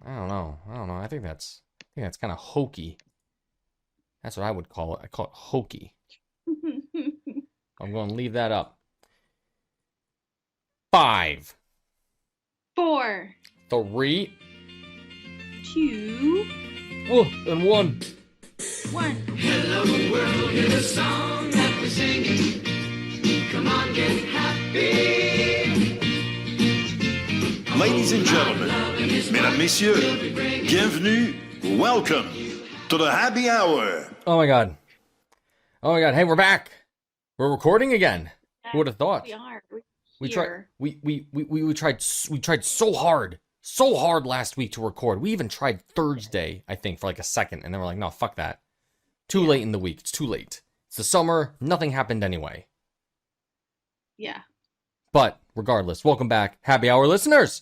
I don't know. I think that's kind of hokey. That's what I would call it. I call it hokey. I'm going to leave that up. 5, Four, 3, two, oh, and 1. one. Hello world, here's a song that we're singing. Come on, get happy. Ladies and gentlemen, mesdames, messieurs, bienvenue, welcome to the happy hour. Oh my god. Oh my god. Hey, we're back. We're recording again. Who would have thought? We are. We tried Here. we tried so hard last week to record. We even tried Thursday, I think, for like a second, and then we're like, no, fuck that. Too late in the week. It's too late. It's the summer. Nothing happened anyway. Yeah. But regardless, welcome back, happy hour listeners.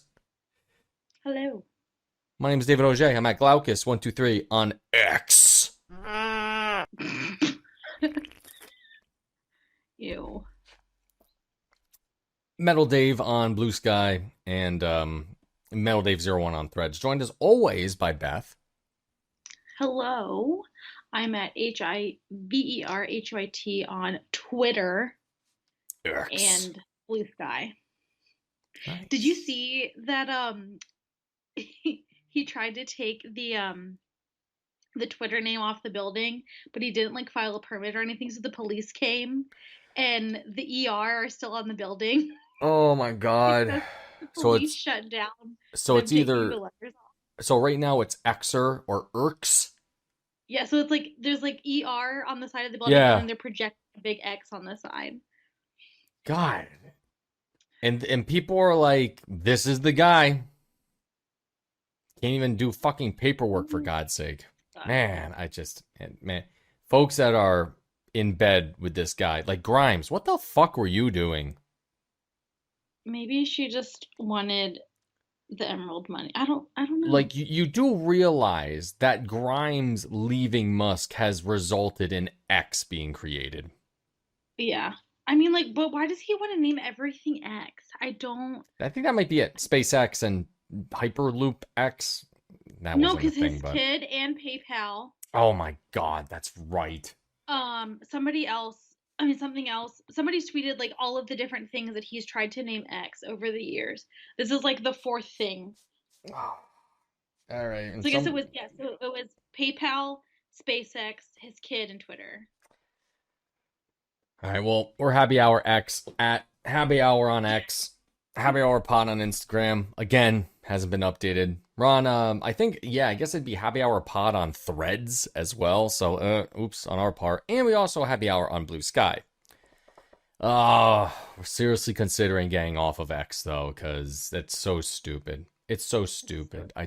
Hello. My name is David Auger. I'm at Glaucus123 on X. Ew. Metal Dave on Blue Sky and Metal Dave01 on Threads. Joined as always by Beth. Hello. I'm at HIVERHYT on Twitter X. and Blue Sky. Nice. Did you see that he tried to take the Twitter name off the building, but he didn't like file a permit or anything, so the police came and the ER are still on the building. Oh my god. The So police it's shut down. so it's them taking either the letters off. so right now it's Xer or Erks. Yeah, so it's like there's like ER on the side of the building, Yeah. and then they're projecting a big X on the side. God. And people are like, this is the guy. Can't even do fucking paperwork for God's sake. Man, folks that are in bed with this guy, like Grimes, what the fuck were you doing? Maybe she just wanted the emerald money. I don't know. Like, you do realize that Grimes leaving Musk has resulted in X being created. Yeah. I mean, like, but why does he want to name everything X? I think that might be it. SpaceX and Hyperloop X. That No, wasn't a because thing, his but kid and PayPal. oh my god, that's right. Somebody else. I mean, something else. Somebody's tweeted like all of the different things that he's tried to name X over the years. This is like the fourth thing. All right. So I guess it was So it was PayPal, SpaceX, his kid, and Twitter. All right, well, we're Happy Hour X at Happy Hour on X, Happy Hour Pod on Instagram. Again, hasn't been updated. We're on, I guess it'd be Happy Hour Pod on Threads as well. So, oops, on our part. And we also Happy Hour on Blue Sky. We're seriously considering getting off of X, though, because it's so stupid. It's so stupid. I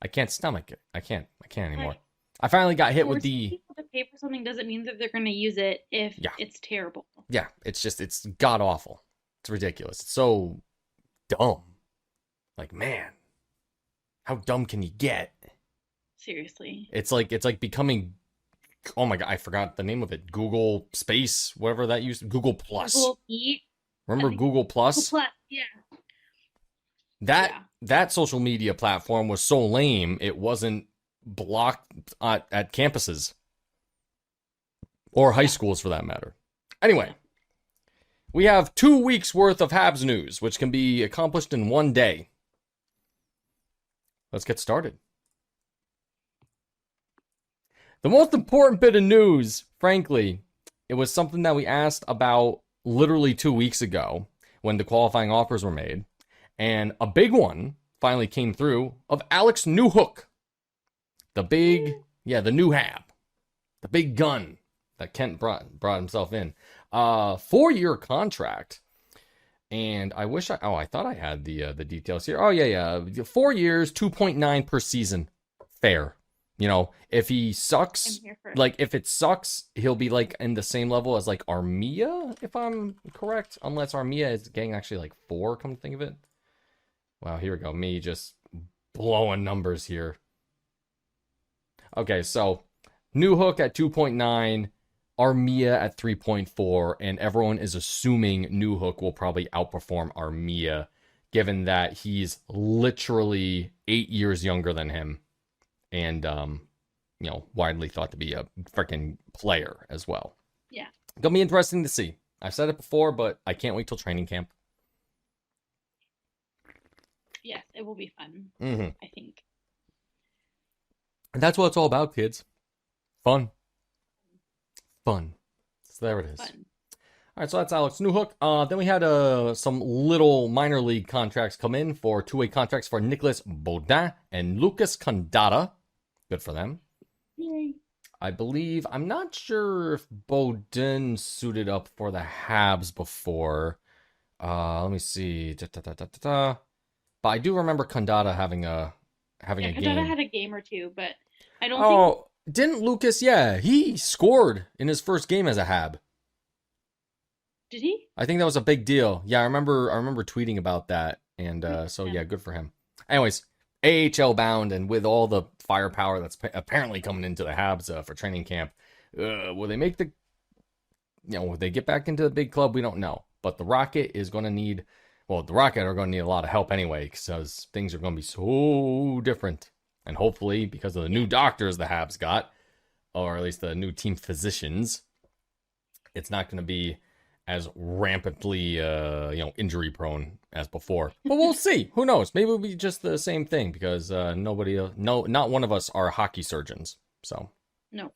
can't stomach it. I can't anymore. I finally got hit with the... people to pay for something doesn't mean that they're going to use it if it's terrible. Yeah, it's god awful. It's ridiculous. It's so dumb. Like, man, how dumb can you get? Seriously. It's like becoming... Oh my god, I forgot the name of it. Google Space, whatever that used... Google Plus. Google Meet. Remember Google Plus? Google Plus, yeah. That social media platform was so lame, it wasn't blocked at campuses or high schools for that matter. Anyway, we have 2 weeks worth of Habs news, which can be accomplished in one day. Let's get started. The most important bit of news, frankly, it was something that we asked about literally 2 weeks ago when the qualifying offers were made, and a big one finally came through of Alex Newhook. The new Hab. The big gun that Kent brought himself in. 4-year contract. And I thought I had the details here. Oh, yeah. 4 years, 2.9 per season. Fair. You know, if he sucks, like, if it sucks, he'll be, like, in the same level as, like, Armia, if I'm correct. Unless Armia is getting actually, like, 4, come to think of it. Wow, here we go. Me just blowing numbers here. Okay, so Newhook at 2.9, Armia at 3.4, and everyone is assuming Newhook will probably outperform Armia given that he's literally 8 years younger than him, and widely thought to be a freaking player as well. Yeah. Gonna be interesting to see. I've said it before, but I can't wait till training camp. Yes, it will be fun. Mm-hmm. I think. And that's what it's all about, kids. Fun. So there it is. Fun. All right, so that's Alex Newhook. Then we had some little minor league contracts come in for two-way contracts for Nicolas Baudin and Lucas Condada. Good for them. Yay. I believe, I'm not sure if Baudin suited up for the Habs before. Let me see. But I do remember Condada having a game. Kadada had a game or two, but I don't think. Oh, didn't Lucas? Yeah, he scored in his first game as a Hab. Did he? I think that was a big deal. Yeah, I remember tweeting about that, and so yeah, good for him. Anyways, AHL bound, and with all the firepower that's apparently coming into the Habs for training camp, will they make the? Will they get back into the big club? We don't know, but the Rocket is going to need. Well, the Rocket are going to need a lot of help anyway, because things are going to be so different, and hopefully because of the new doctors the Habs got, or at least the new team physicians, it's not going to be as rampantly, injury prone as before. But we'll see. Who knows? Maybe it'll be just the same thing because not one of us are hockey surgeons. So No.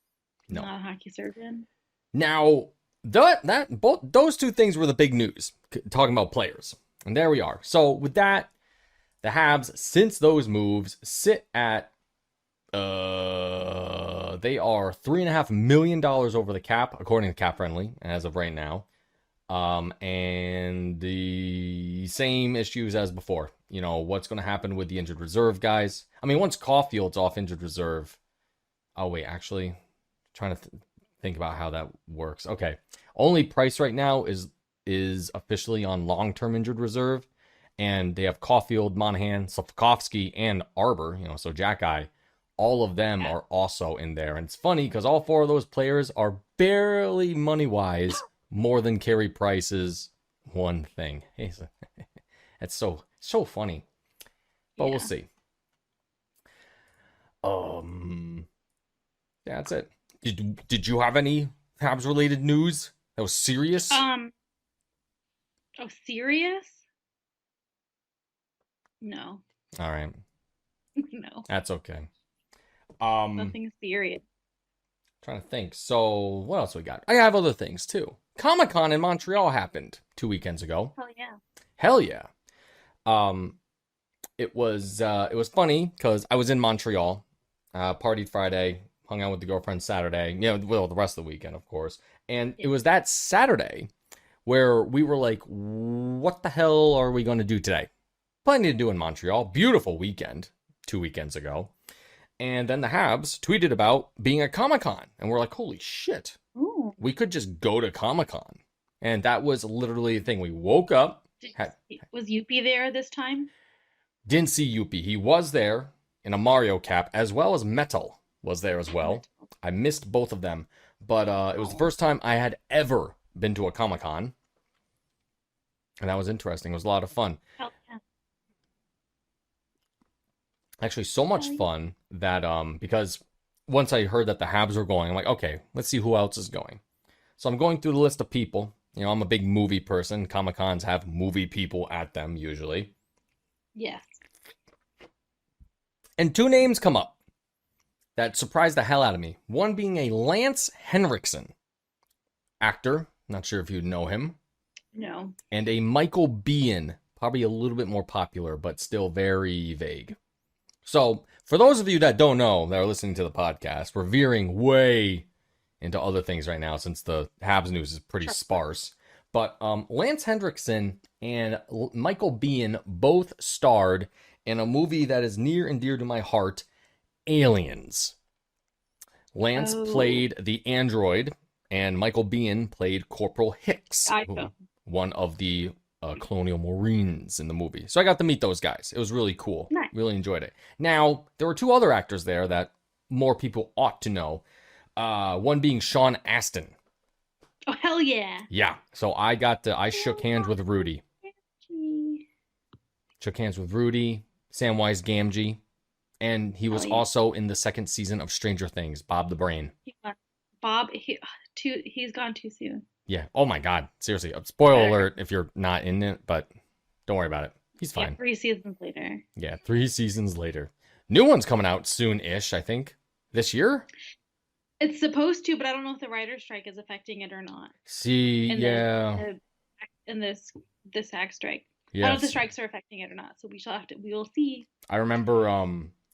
No. Not a hockey surgeon. now both those two things were the big news. Talking about players, and there we are. So with that, the Habs, since those moves, sit at they are $3.5 million over the cap, according to Cap Friendly, as of right now. And the same issues as before. What's going to happen with the injured reserve guys? I mean, once Caulfield's off injured reserve. Oh, wait, actually, trying to think about how that works. Okay. Only Price right now is officially on long-term injured reserve. And they have Caulfield, Monahan, Slavkovsky, and Arbor, so Jack-Eye. All of them are also in there. And it's funny because all four of those players are barely money-wise more than Carey Price's one thing. It's so funny. But we'll see. Yeah, that's it. Did you have any Habs related news that was serious? Oh, serious? No. All right. No. That's okay. Nothing serious. Trying to think. So what else we got? I have other things too. Comic-Con in Montreal happened 2 weekends ago. Oh yeah. Hell yeah. It was funny because I was in Montreal, partied Friday, hung out with the girlfriend Saturday, the rest of the weekend, of course. And it was that Saturday where we were like, what the hell are we going to do today? Plenty to do in Montreal. Beautiful weekend 2 weekends ago. And then the Habs tweeted about being at Comic-Con. And we're like, holy shit. Ooh. We could just go to Comic-Con. And that was literally the thing. We woke up. Was Yuppie there this time? Didn't see Yuppie. He was there in a Mario cap, as well as Metal was there as well. I missed both of them. But it was the first time I had ever been to a Comic-Con. And that was interesting. It was a lot of fun. Hell yeah. Actually, so much fun that because once I heard that the Habs were going, I'm like, okay, let's see who else is going. So I'm going through the list of people. I'm a big movie person. Comic-Cons have movie people at them usually. Yes. And two names come up that surprised the hell out of me. One being a Lance Henriksen, actor. Not sure if you know him. No. And a Michael Biehn, probably a little bit more popular, but still very vague. So, for those of you that don't know, that are listening to the podcast, we're veering way into other things right now since the Habs news is pretty sparse. But Lance Henriksen and Michael Biehn both starred in a movie that is near and dear to my heart, Aliens. Lance played the android, and Michael Biehn played Corporal Hicks, one of the Colonial Marines in the movie. So I got to meet those guys. It was really cool. Nice. Really enjoyed it. Now, there were two other actors there that more people ought to know. One being Sean Astin. Oh, hell yeah. Yeah. So I shook hands with Rudy. Shook hands with Rudy, Samwise Gamgee, and he was Oh, yeah. also in the second season of Stranger Things, Bob the Brain. Bob, he's gone too soon. Yeah. Oh my God. Seriously. Spoiler Better. alert if you're not in it, but don't worry about it. He's Yeah, fine. 3 seasons later. Yeah. 3 seasons later. New one's coming out soon-ish, I think. This year? It's supposed to, but I don't know if the writer's strike is affecting it or not. See, In yeah. in the SAG strike. I don't know if the Yes. strikes are affecting it or not, so we will see. I remember,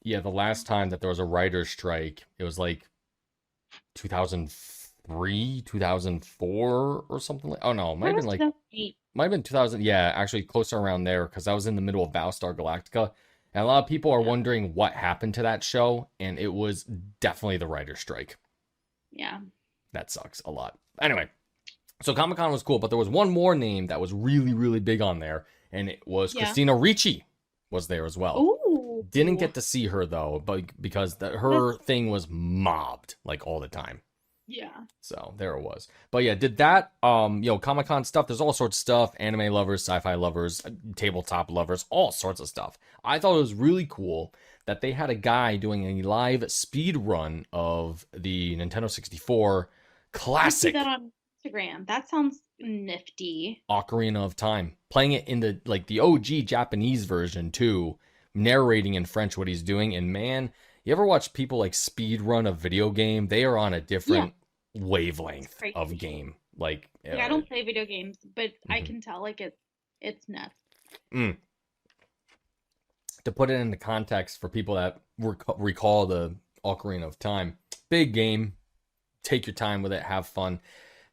the last time that there was a writer's strike, it was like 2003, 2004 or something like. Oh no, it might have been like 2008. might have been 2000. Yeah, actually closer around there because I was in the middle of Battlestar Galactica, and a lot of people are wondering what happened to that show, and it was definitely the writer's strike. Yeah. That sucks a lot. Anyway, so Comic-Con was cool, but there was one more name that was really, really big on there, and it was Yeah. Christina Ricci was there as well. Ooh. Didn't get to see her though, but because her thing was mobbed like all the time. Yeah. So there it was. But yeah, did that Comic-Con stuff, there's all sorts of stuff, anime lovers, sci-fi lovers, tabletop lovers, all sorts of stuff. I thought it was really cool that they had a guy doing a live speed run of the Nintendo 64 I see classic that on Instagram. That sounds nifty. Ocarina of Time, playing it in the OG Japanese version too, narrating in French what he's doing. And man, you ever watch people like speed run a video game? They are on a different wavelength Crazy. of game. Like, Like, I don't play video games, but I Mhm. can tell like it's nuts. To put it into context for people that recall the Ocarina of Time, big game, take your time with it, have fun.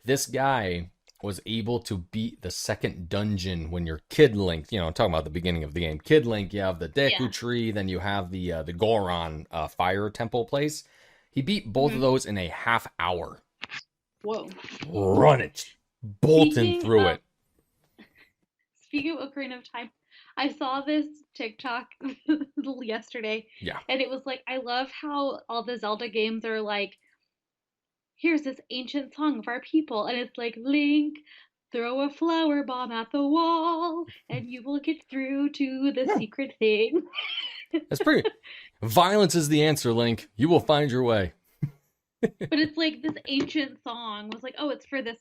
This guy was able to beat the second dungeon when you're Kid Link. You know, I'm talking about the beginning of the game. Kid Link, you have the Deku Yeah. Tree, then you have the Goron fire temple place. He beat both of Mhm. those in a half hour. Whoa. Run it, bolting Speaking through of- it. Speaking of Ocarina of Time, I saw this TikTok yesterday. Yeah. And it was like, I love how all the Zelda games are like, here's this ancient song of our people. And it's like, Link, throw a flower bomb at the wall, and you will get through to the secret thing. That's pretty. Violence is the answer, Link. You will find your way. But it's like this ancient song was like, oh, it's for this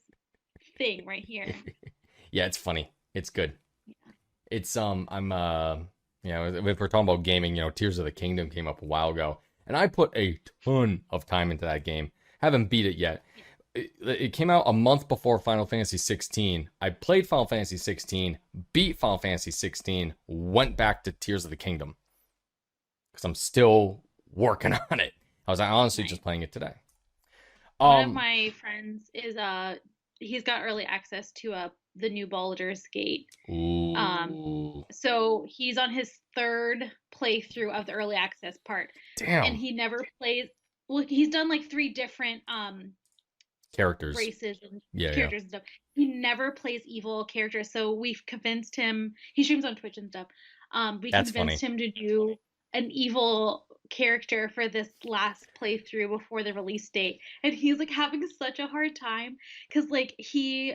thing right here. Yeah, it's funny. It's good. Yeah. It's if we're talking about gaming, Tears of the Kingdom came up a while ago, and I put a ton of time into that game. Haven't beat it yet. It came out a month before Final Fantasy 16. I played Final Fantasy 16, beat Final Fantasy 16, went back to Tears of the Kingdom because I'm still working on it. I was honestly Nice. just playing it today. One of my friends is he's got early access to the new Baldur's Gate. Ooh, So he's on his third playthrough of the early access part. damn. And he never plays. Well, he's done like 3 different Characters. races and Yeah. characters and stuff. He never plays evil characters, so we've convinced him. He streams on Twitch and stuff. We That's convinced him to do an evil character for this last playthrough before the release date, and he's like having such a hard time because like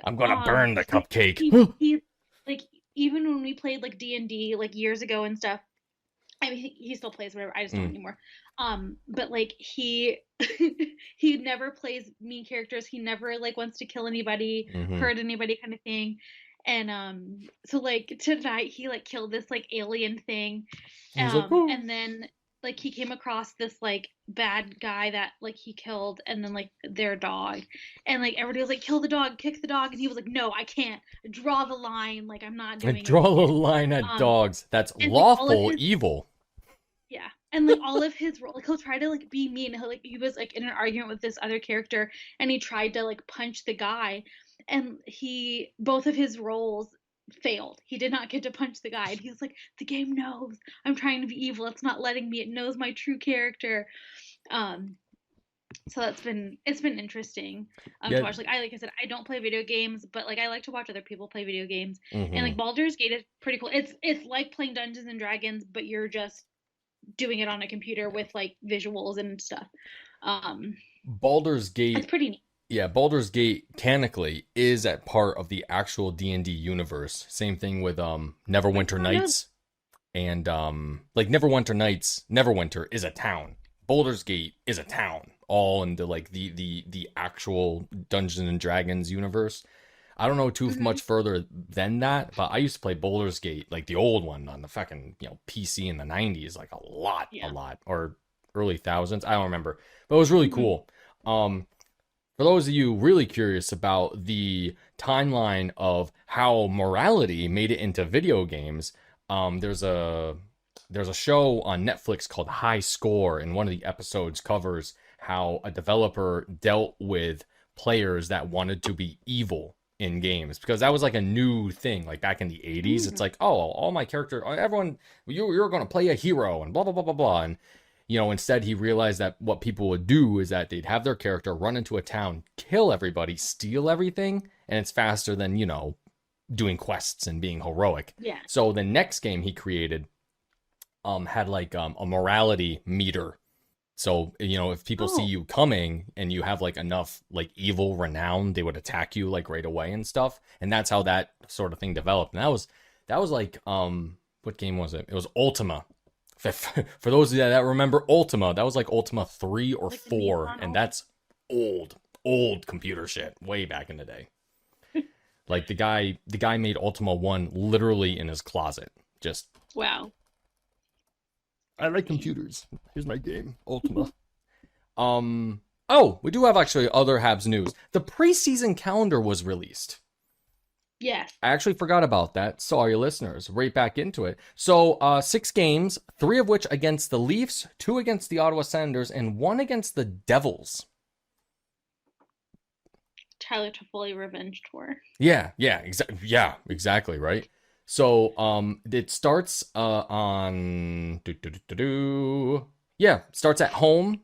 I'm gonna burn the cupcake. he like even when we played like D&D like years ago and stuff. I mean, he still plays whatever. I just don't anymore. But like he he never plays mean characters. He never like wants to kill anybody, Mhm. hurt anybody, kind of thing. And so like tonight he like killed this like alien thing, He's like, "Oh." and then like he came across this like bad guy that like he killed, and then like their dog, and like everybody was like, kill the dog, kick the dog, and he was like, no, I can't. Draw the line. Like I'm not doing And it. draw the line at dogs. That's and, like, all of lawful his- evil. Yeah, and like all of his like he'll try to like be mean. He was like in an argument with this other character, and he tried to like punch the guy, and both of his roles failed. He did not get to punch the guy, and he was like, the game knows I'm trying to be evil. It's not letting me. It knows my true character. So it's been interesting Yeah. to watch. Like I said, I don't play video games, but like I like to watch other people play video games. Mhm. And like Baldur's Gate is pretty cool. It's like playing Dungeons and Dragons, but you're just doing it on a computer with like visuals and stuff. Baldur's It's Gate, pretty neat. yeah, Baldur's Gate canonically is at part of the actual D&D universe. Same thing with Neverwinter I know. Nights. And like Neverwinter is a town. Baldur's Gate is a town, all into like the actual Dungeons and Dragons universe. I don't know too much further than that, but I used to play Baldur's Gate, like the old one on the fucking PC in the 90s, like a lot, or early thousands. I don't remember, but it was really cool. For those of you really curious about the timeline of how morality made it into video games, there's a show on Netflix called High Score, and one of the episodes covers how a developer dealt with players that wanted to be evil in games, because that was like a new thing, like back in the 80s. It's like, oh, all my character, everyone, you're going to play a hero and blah blah blah blah blah. And instead he realized that what people would do is that they'd have their character run into a town, kill everybody, steal everything, and it's faster than doing quests and being heroic. Yeah. So the next game he created had like a morality meter. So, if people see you coming and you have like enough like evil renown, they would attack you like right away and stuff. And that's how that sort of thing developed. And that was like, what game was it? It was Ultima. For those of you that remember Ultima, that was like Ultima 3 or Like 4. And that's old computer shit way back in the day. Like the guy made Ultima 1 literally in his closet. Just Wow. I like computers. Here's my game, Ultima. Oh, we do have actually other Habs news. The preseason calendar was released. Yes. I actually forgot about that. Sorry, listeners. Right back into it. So, 6 games, 3 of which against the Leafs, 2 against the Ottawa Senators, and 1 against the Devils. Tyler Toffoli revenge tour. Yeah, exactly, right? So, it starts on starts at home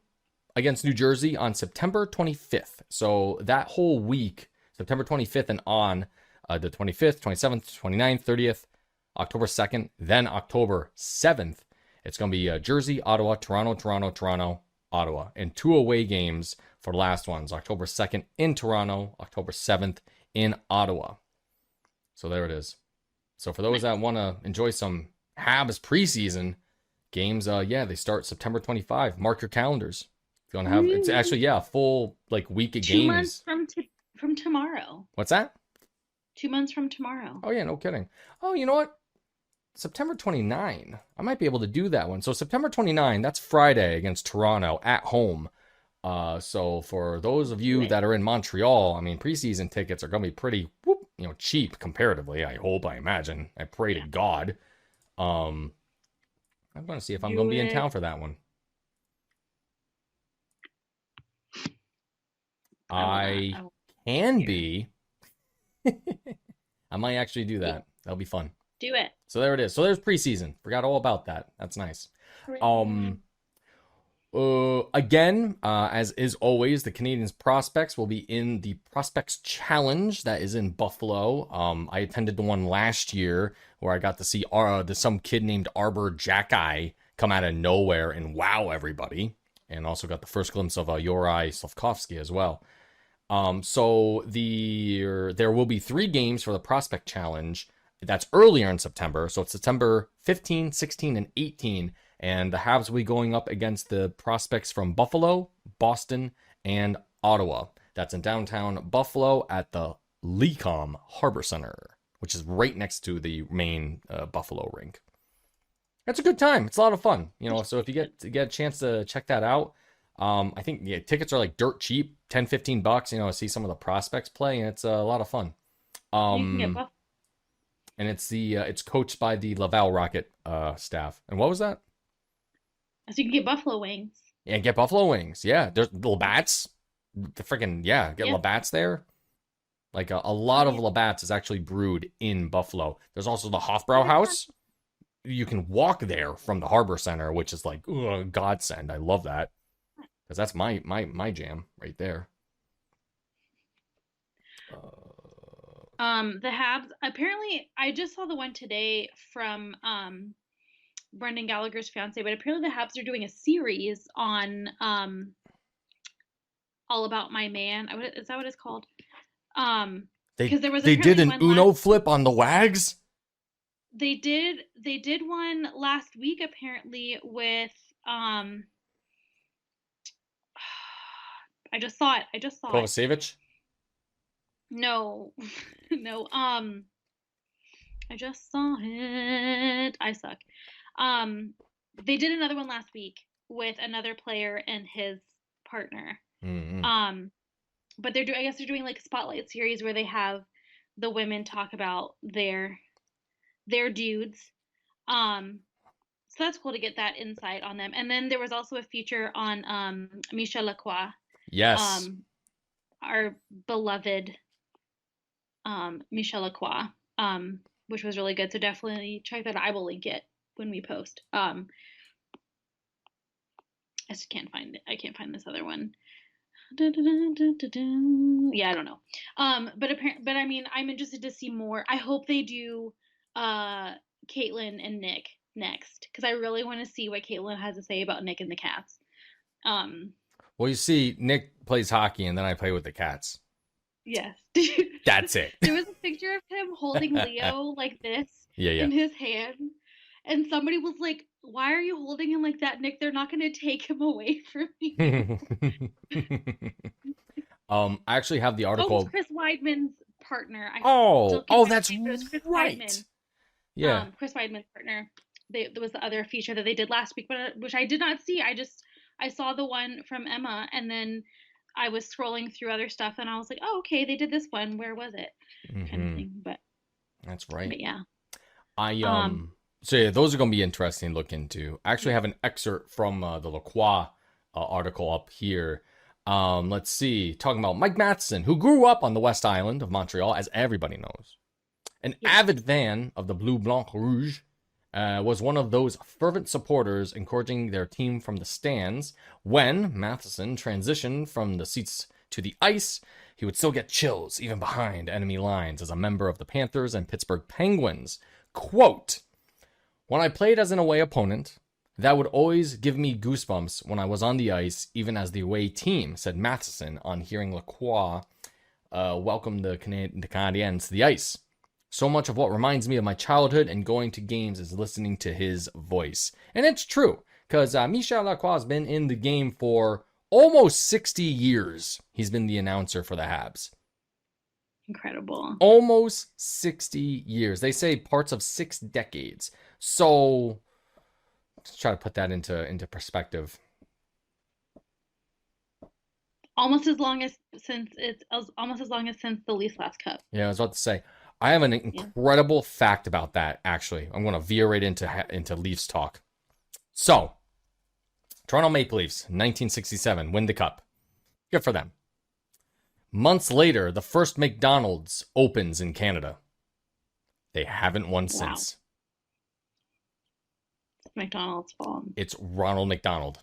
against New Jersey on September 25th. So that whole week, September 25th and on, the 25th, 27th, 29th, 30th, October 2nd, then October 7th, it's going to be Jersey, Ottawa, Toronto, Ottawa, and 2 away games for the last ones. October 2nd in Toronto, October 7th in Ottawa. So there it is. So for those that want to enjoy some Habs preseason games, they start September 25. Mark your calendars. If you want to have, it's actually a full like week of 2 games. months from tomorrow. What's that? 2 months from tomorrow. Oh yeah, no kidding. Oh, you know what? September 29. I might be able to do that one. So September 29, that's Friday against Toronto at home. So for those of you that are in Montreal, I mean, preseason tickets are going to be pretty cheap comparatively. I hope, I imagine. I pray to God. I'm going to see if I'm going to be in town for that one. I can be. I might actually do that. That'll be fun. Do it. So there it is. So there's preseason. Forgot all about that. That's nice. Again, as is always, the Canadiens prospects will be in the Prospects Challenge that is in Buffalo. I attended the one last year where I got to see some kid named Arbor Jackeye come out of nowhere and wow everybody, and also got the first glimpse of Juraj Slafkovsky as well. So there will be 3 games for the Prospect Challenge. That's earlier in September, so it's September 15, 16, and 18. And the Habs will be going up against the prospects from Buffalo, Boston, and Ottawa. That's in downtown Buffalo at the Lecom Harbor Center, which is right next to the main Buffalo rink. It's a good time. It's a lot of fun, So if you get a chance to check that out, I think tickets are like dirt cheap, $10-15. See some of the prospects play, and it's a lot of fun. You can get and it's coached by the Laval Rocket staff. And what was that? So you can get buffalo wings. Yeah, get buffalo wings. Yeah, there's Labatt's. The freaking get Labatt's there. Like a lot of Labatt's is actually brewed in Buffalo. There's also the Hofbrau House. You can walk there from the Harbor Center, which is like godsend. I love that because that's my jam right there. The Habs, apparently, I just saw the one today from Brendan Gallagher's fiance, but apparently the Habs are doing a series on All About My Man. Is that what it's called? Because there was they did an one Uno flip on the Wags. they did one last week apparently with I just saw it. I just saw it. Kovacevic? No. No. I just saw it. I suck. They did another one last week with another player and his partner. Mm-hmm. But I guess they're doing like a spotlight series where they have the women talk about their dudes. So that's cool to get that insight on them. And then there was also a feature on Michel Lacroix, Yes. our beloved Michel Lacroix, which was really good. So definitely check that out. I will link it when we post. I just can't find it. I can't find this other one. Yeah, I don't know. But I mean, I'm interested to see more. I hope they do Caitlyn and Nick next because I really want to see what Caitlyn has to say about Nick and the cats. Well, you see, Nick plays hockey, and then I play with the cats. Yes. That's it. There was a picture of him holding Leo like this Yeah. in his hand, and somebody was like, "Why are you holding him like that, Nick? They're not going to take him away from you." I actually have the Oh, article. it's Chris Weidman's partner. I Oh, still can't that's remember, but it was Chris right. Weidman. Yeah. Chris Weidman's partner. There was the other feature that they did last week, but which I did not see. I saw the one from Emma, and then I was scrolling through other stuff, and I was like, "Oh, okay, they did this one. Where was it?" Kind of thing. But That's right. But yeah. So yeah, those are going to be interesting to look into. I actually have an excerpt from the Lacroix article up here. Let's see, talking about Mike Matheson, who grew up on the West Island of Montreal, as everybody knows. An avid fan of the Bleu Blanc Rouge, was one of those fervent supporters encouraging their team from the stands. When Matheson transitioned from the seats to the ice, he would still get chills even behind enemy lines as a member of the Panthers and Pittsburgh Penguins. Quote, "When I played as an away opponent, that would always give me goosebumps when I was on the ice, even as the away team," said Matheson on hearing Lacroix welcome the Canadiens to the ice. "So much of what reminds me of my childhood and going to games is listening to his voice." And it's true, because Michel Lacroix has been in the game for almost 60 years. He's been the announcer for the Habs. Incredible. Almost 60 years. They say parts of 6 decades. So let's try to put that into perspective. Almost as long as since the Leafs last cup. Yeah, I was about to say, I have an incredible fact about that, actually. I'm going to veer right into Leafs talk. So, Toronto Maple Leafs, 1967, win the cup. Good for them. Months later, the first McDonald's opens in Canada. They haven't won since. It's McDonald's fault. It's Ronald McDonald.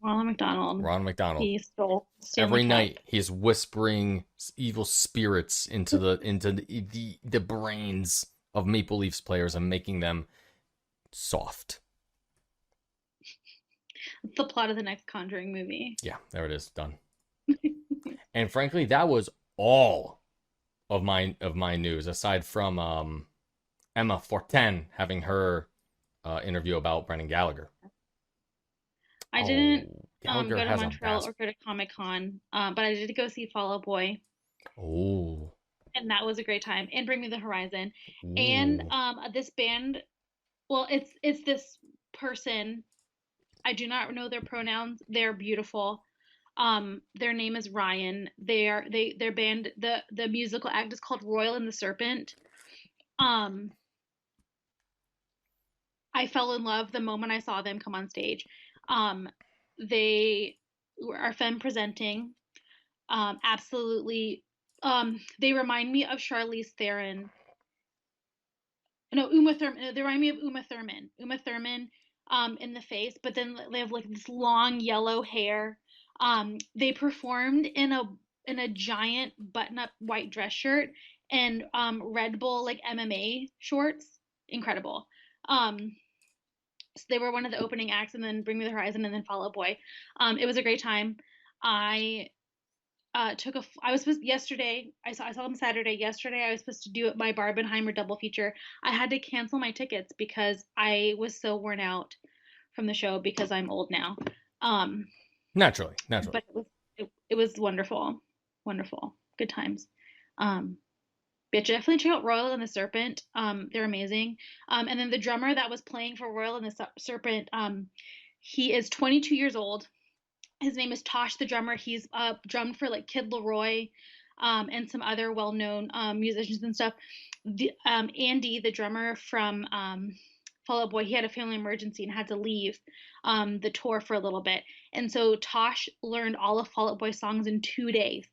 Ronald McDonald. Ronald McDonald. He stole Every the night he's whispering evil spirits into the brains of Maple Leafs players and making them soft. It's the plot of the next Conjuring movie. Yeah, there it is, done. And frankly, that was all of my news, aside from Emma Fortin having her interview about Brendan Gallagher. I didn't go Gallagher to has a Montreal or go to Comic Con, but I did go see Fall Out Boy, Oh. and that was a great time. And Bring Me the Horizon, Ooh. and this band. Well, it's this person. I do not know their pronouns. They're beautiful. Their name is Ryan. Their band, the musical act is called Royal and the Serpent. I fell in love the moment I saw them come on stage. They are femme presenting. Absolutely. They remind me of Charlize Theron. No, Uma Thurman. They remind me of Uma Thurman. Uma Thurman in the face, but then they have like this long yellow hair. They performed in a giant button-up white dress shirt and Red Bull like MMA shorts. Incredible. So they were one of the opening acts, and then Bring Me the Horizon, and then Fall Out Boy. It was a great time. I I was supposed yesterday. I saw them Saturday. Yesterday, I was supposed to do my Barbenheimer double feature. I had to cancel my tickets because I was so worn out from the show because I'm old now. Um, Naturally. but it was wonderful, wonderful, good times. Um, but definitely check out Royal and the Serpent. They're amazing. And then the drummer that was playing for Royal and the Serpent, he is 22 years old. His name is Tosh the drummer. He's drummed for like Kid Laroi, and some other well-known musicians and stuff. Andy, the drummer from Fall Out Boy, he had a family emergency and had to leave the tour for a little bit, and so Tosh learned all of Fall Out Boy songs in 2 days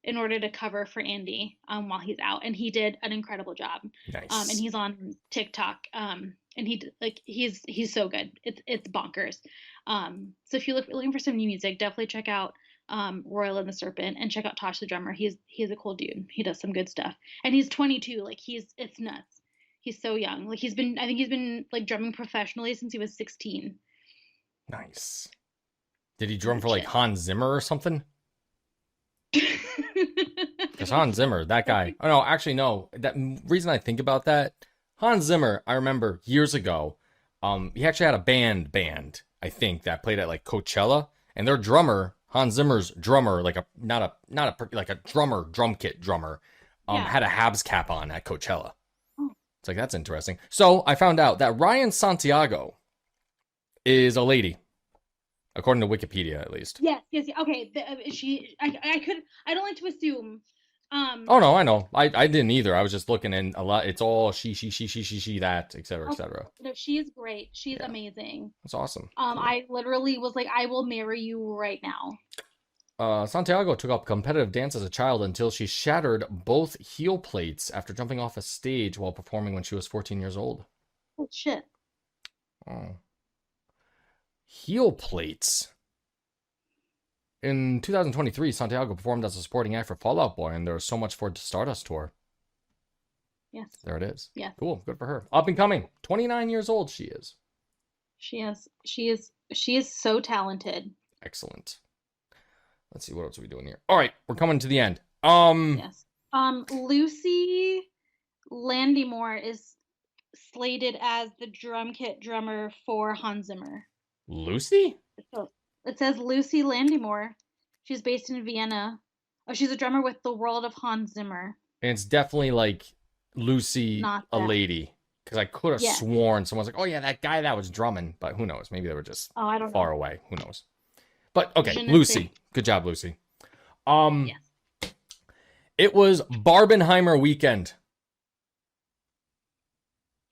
in order to cover for Andy while he's out, and he did an incredible job. Nice. And he's on TikTok, and he's so good. It's bonkers. So if you're looking for some new music, definitely check out Royal and the Serpent, and check out Tosh the drummer. He's a cool dude. He does some good stuff, and he's 22. Like it's nuts. He's so young. Like I think he's been like drumming professionally since he was 16. Nice. Did he drum for like Hans Zimmer or something? Because Hans Zimmer, that guy. Oh no, actually no. That reason I think about that, Hans Zimmer, I remember years ago, he actually had a band, I think, that played at like Coachella, and their drummer, Hans Zimmer's drummer, like a drum kit drummer, had a Habs cap on at Coachella. Oh. It's like, that's interesting. So I found out that Ryan Santiago is a lady, according to Wikipedia, at least. Yes. Okay. I don't like to assume. Oh no, I know. I didn't either. I was just looking, and a lot. It's all she, that, etc., etc. No, she is great. She's amazing. That's awesome. Cool. I literally was like, I will marry you right now. Santiago took up competitive dance as a child until she shattered both heel plates after jumping off a stage while performing when she was 14 years old. Oh shit. Oh. Heel plates. In 2023, Santiago performed as a supporting act for Fall Out Boy, and there was So Much for Stardust tour. Yes. There it is. Yeah. Cool. Good for her. Up and coming. 29 years old she is. She is so talented. Excellent. Let's see, what else are we doing here? All right, we're coming to the end. Yes. Lucy Landymore is slated as the drum kit drummer for Hans Zimmer. Lucy? So it says Lucy Landymore. She's based in Vienna. Oh, she's a drummer with the World of Hans Zimmer. And it's definitely like Lucy, a lady. Because I could have sworn someone's like, oh yeah, that guy that was drumming. But who knows? Maybe they were just far away. Who knows? But okay, Lucy. Good job, Lucy. Yes. It was Barbenheimer weekend.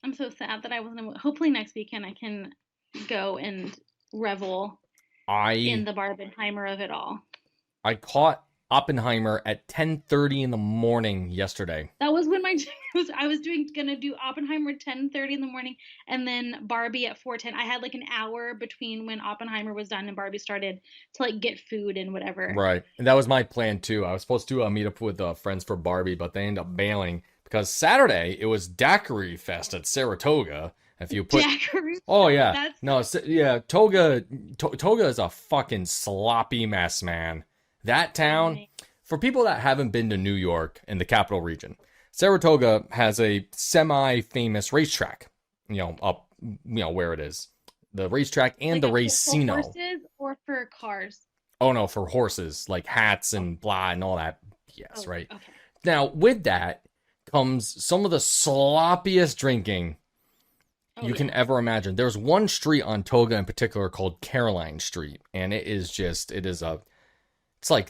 I'm so sad that I wasn't. Hopefully next weekend I can go and revel in the Barbenheimer of it all. I caught Oppenheimer at 10:30 in the morning yesterday. That was when I was gonna do Oppenheimer at 10:30 in the morning, and then Barbie at 4:10. I had like an hour between when Oppenheimer was done and Barbie started to like get food and whatever. Right, and that was my plan too. I was supposed to meet up with friends for Barbie, but they ended up bailing because Saturday it was Daiquiri Fest at Saratoga. If you put, Daiquiri? Oh yeah, Toga is a fucking sloppy mess, man. That town, for people that haven't been to New York in the capital region, Saratoga has a semi-famous racetrack, up, where it is. The racetrack and the racino. For horses or for cars? Oh no, for horses, like hats and blah and all that. Yes, right. Okay. Now, with that comes some of the sloppiest drinking you can ever imagine. There's one street on Toga in particular called Caroline Street, and it's like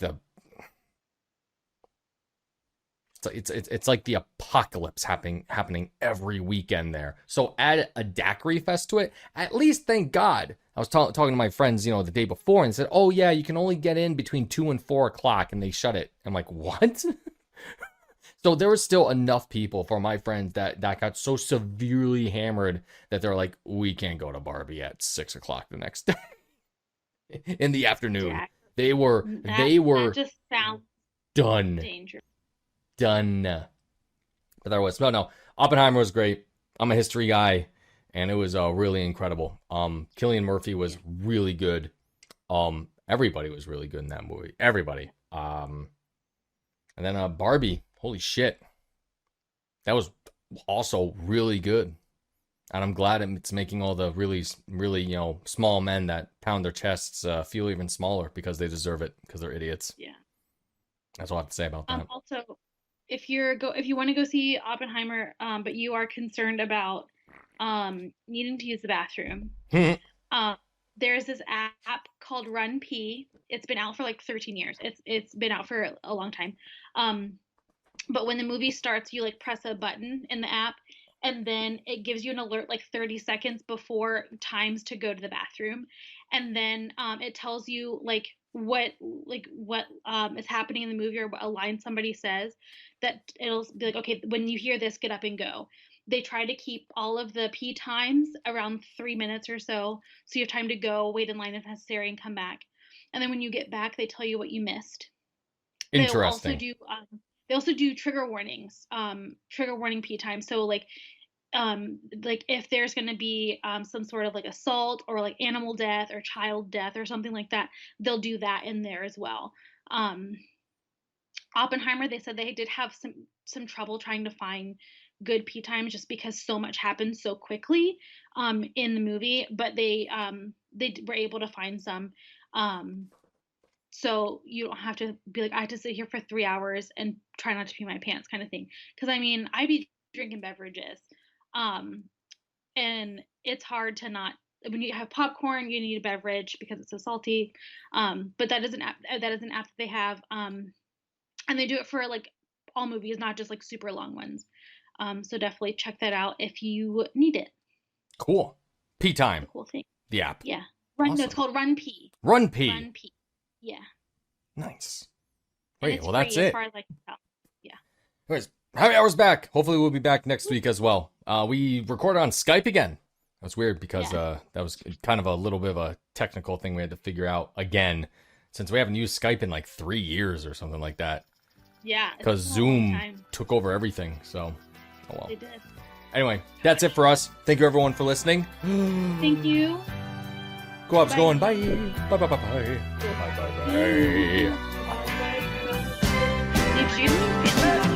the apocalypse happening every weekend there. So add a daiquiri fest to it. At least, thank God. I was talking to my friends, the day before, and said, "Oh yeah, you can only get in between 2 and 4 o'clock," and they shut it. I'm like, "What?" So there was still enough people for my friends that got so severely hammered that they're like, "We can't go to Barbie at 6 o'clock the next day in the afternoon." Yeah. They were that just sounds done. Dangerous. Done. But there was no. Oppenheimer was great. I'm a history guy, and it was really incredible. Cillian Murphy was really good. Everybody was really good in that movie. Everybody. And then Barbie. Holy shit. That was also really good. And I'm glad it's making all the really, really, small men that pound their chests feel even smaller because they deserve it because they're idiots. Yeah. That's all I have to say about that. Also, if you want to go see Oppenheimer, but you are concerned about needing to use the bathroom, there's this app called Run Pee. It's been out for like 13 years. It's been out for a long time. But when the movie starts, you like press a button in the app, and then it gives you an alert like 30 seconds before times to go to the bathroom, and then it tells you like what is happening in the movie or what a line somebody says, that it'll be like, okay, when you hear this, get up and go. They try to keep all of the pee times around 3 minutes or so you have time to go, wait in line if necessary, and come back. And then when you get back, they tell you what you missed. Interesting. They also do trigger warnings, trigger warning pee time. So like if there's going to be some sort of like assault or like animal death or child death or something like that, they'll do that in there as well. Oppenheimer, they said they did have some trouble trying to find good pee times just because so much happened so quickly in the movie, but they were able to find some. So you don't have to be like, I have to sit here for 3 hours and try not to pee my pants kind of thing. Because I mean, I be drinking beverages, and it's hard to not. When you have popcorn, you need a beverage because it's so salty. But that is an app that they have, and they do it for like all movies, not just like super long ones. So definitely check that out if you need it. Cool. Pee time. It's a cool thing. The app. Yeah. Awesome. No, it's called Run Pee. Run Pee. Run Pee. Yeah. Nice. And Great. it's Well, that's free as it. far as I can tell. Yeah. Anyways, Happy Hour's back. Hopefully, we'll be back next week as well. We recorded on Skype again. That's weird because that was kind of a little bit of a technical thing we had to figure out again, since we haven't used Skype in like 3 years or something like that. Yeah. Because Zoom took over everything. So, oh well. They did. Anyway, that's it for us. Thank you everyone for listening. Thank you. Go up's Bye. going. Bye. Bye. Bye. Bye. Bye. Bye. Bye. Bye. Did you feel that?